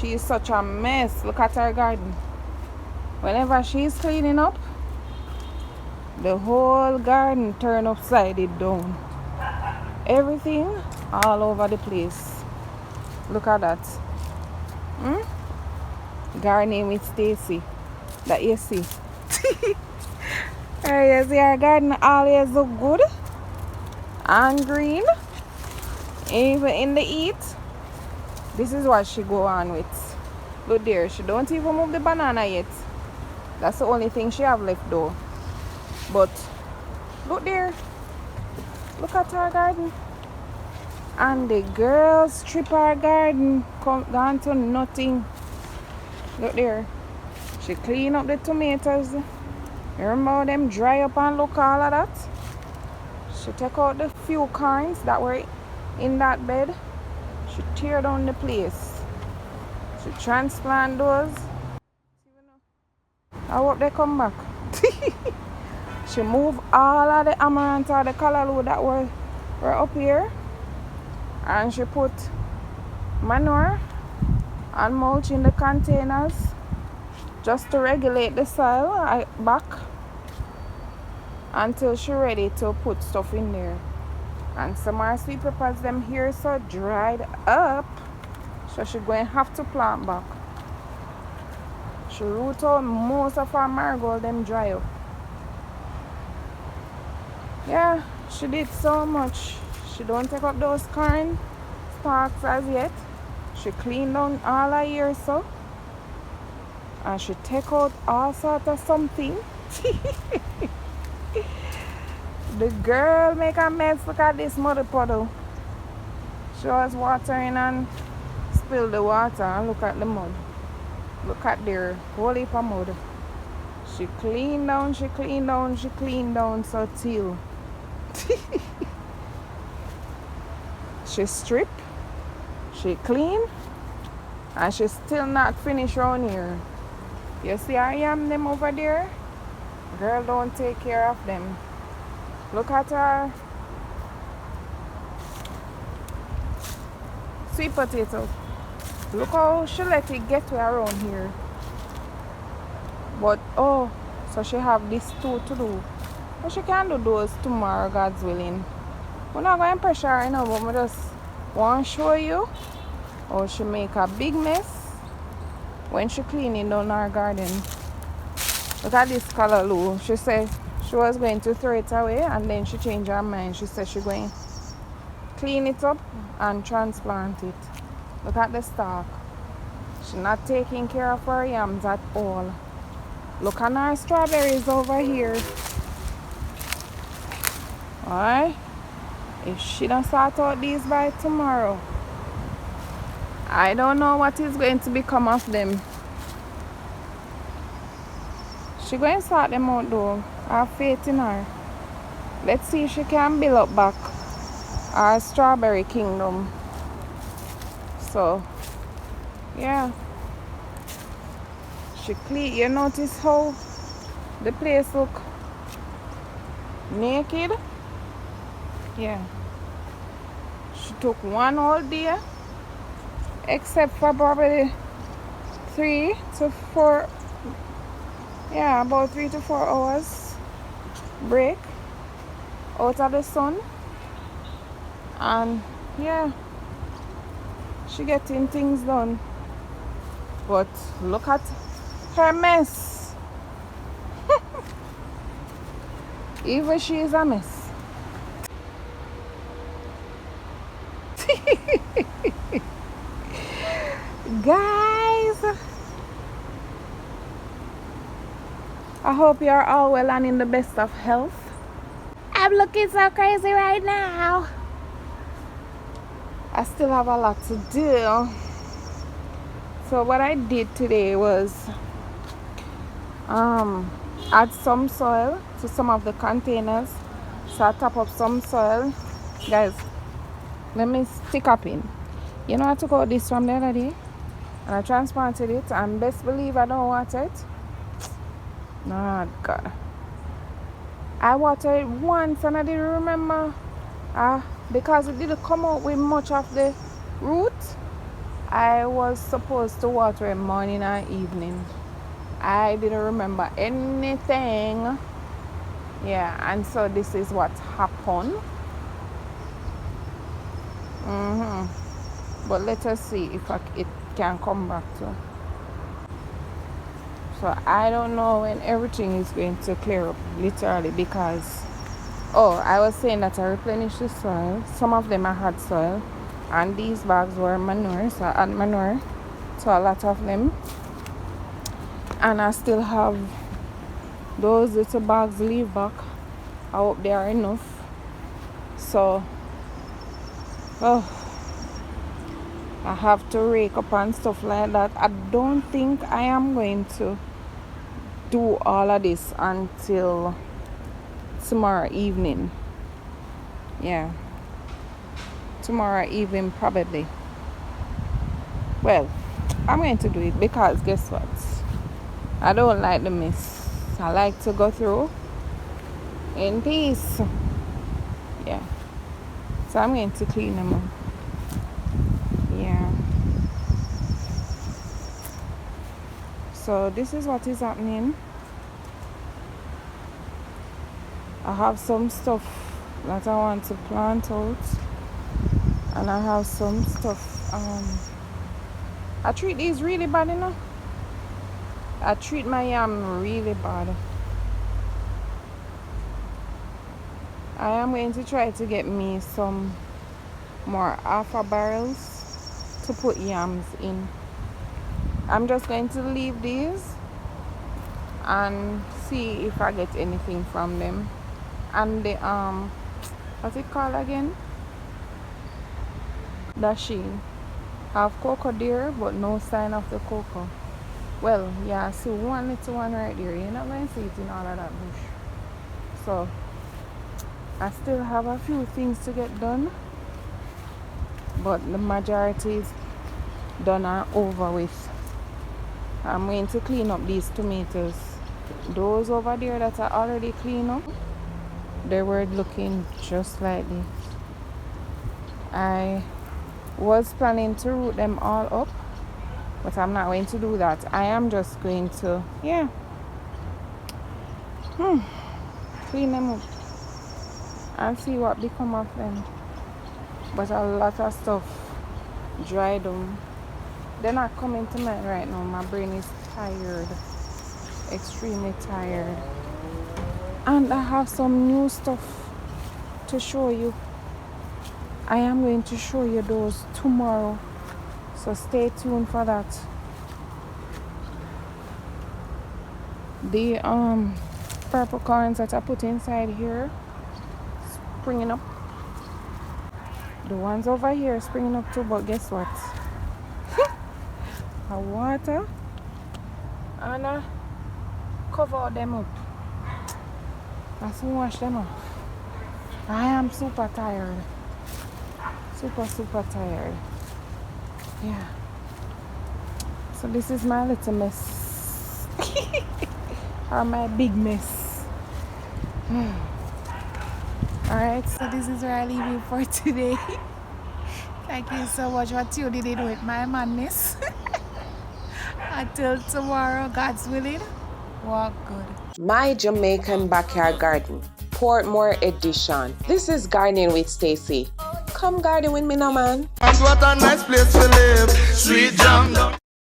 She is such a mess. Look at her garden. Whenever she's cleaning up, the whole garden turn upside down. Everything all over the place. Look at that. Gardening with Stacy. That you see. You see our garden always look good and green. Even in the heat. This is what she go on with. Look there, she don't even move the banana yet. That's the only thing she have left though. But look there. Look at her garden. And the girls strip her garden gone to nothing. Look there. She clean up the tomatoes. Remember how them dry up and look all of that? She take out the few corns that were in that bed. She tear down the place. She transplant those. I hope they come back. She move all of the amaranth or the callaloo that were up here. And she put manure and mulch in the containers just to regulate the soil back until she ready to put stuff in there. And some of her sweet peppers them here so dried up, so she going to have to plant back. She root out most of her marigold them dry up. Yeah, she did so much. She don't take up those corn stalks as yet. She clean down all her here so. And she take out all sort of something. The girl make a mess. Look at this muddy puddle. She was watering and spill the water and look at the mud. Look at there, whole heap of mud. She clean down, she clean down, she clean down so till. She strip, she clean, and she still not finished around here. You see her yam them over there? Girl don't take care of them. Look at her sweet potato. Look how she let it get to around here. But oh, so she have this too to do. But she can do those tomorrow, God's willing. We're not going to pressure her, but we just want to show you how she make a big mess when she cleaning down her garden. Look at this callaloo. She said she was going to throw it away and then she changed her mind. She said she's going to clean it up and transplant it. Look at the stalk. She's not taking care of her yams at all. Look at our strawberries over here. Alright? If she don't sort out these by tomorrow, I don't know what is going to become of them. She going to sort them out though. I have faith in her. Let's see if she can build up back our strawberry kingdom. So, yeah. She clean. You notice how the place look naked? Yeah. She took one whole day, except for probably 3 to 4. Yeah, about 3 to 4 hours break out of the sun. And yeah, she getting things done. But look at her mess. Even she is a mess. Guys, I hope you're all well and in the best of health. I'm looking so crazy right now. I still have a lot to do. So what I did today was add some soil to some of the containers. So I top up some soil. Guys, let me stick up in. You know, I took out this from the other day and I transplanted it, and best believe I don't water it. Oh God. I watered it once and I didn't remember because it didn't come out with much of the root. I was supposed to water it morning and evening. I didn't remember anything. Yeah, and so this is what happened. But let us see if it can come back to. So I don't know when everything is going to clear up, literally, because I was saying that I replenished the soil. Some of them I had soil, and these bags were manure, so I add manure to a lot of them. And I still have those little bags leave back. I hope they are enough. So I have to rake up and stuff like that. I don't think I am going to do all of this until tomorrow evening. Yeah, tomorrow evening probably. Well, I'm going to do it because guess what? I don't like the mess. I like to go through in peace. Yeah. So I'm going to clean them up. Yeah. So this is what is happening. I have some stuff that I want to plant out, and I have some stuff. I treat these really bad, you know. I treat my yam really bad. I am going to try to get me some more alpha barrels to put yams in. I'm just going to leave these and see if I get anything from them. And the what's it called again? Dasheen. I have cocoa there, but no sign of the cocoa. Well, yeah, I see one little one right there. You're not going to see it in all of that bush. So I still have a few things to get done, but the majority is done and over with. I'm going to clean up these tomatoes. Those over there that are already cleaned up, they were looking just like this. I was planning to root them all up, but I'm not going to do that. I am just going to, clean them up and see what become of them. But a lot of stuff dried them. They're not coming to mind right now. My brain is tired, extremely tired. And I have some new stuff to show you. I am going to show you those tomorrow, so stay tuned for that. The purple corns that I put inside here springing up. The ones over here springing up too, but guess what? I water and I cover them up. I soon wash them off. I am super tired. Super tired. Yeah. So this is my little mess. Or my big mess. Alright, so this is where I leave you for today. Thank you so much for tuning in with my madness. Until tomorrow, God's willing, walk good. My Jamaican Backyard Garden, Portmore edition. This is Gardening with Stacy. Come garden with me now, man. And what a nice place to live. Sweet jam.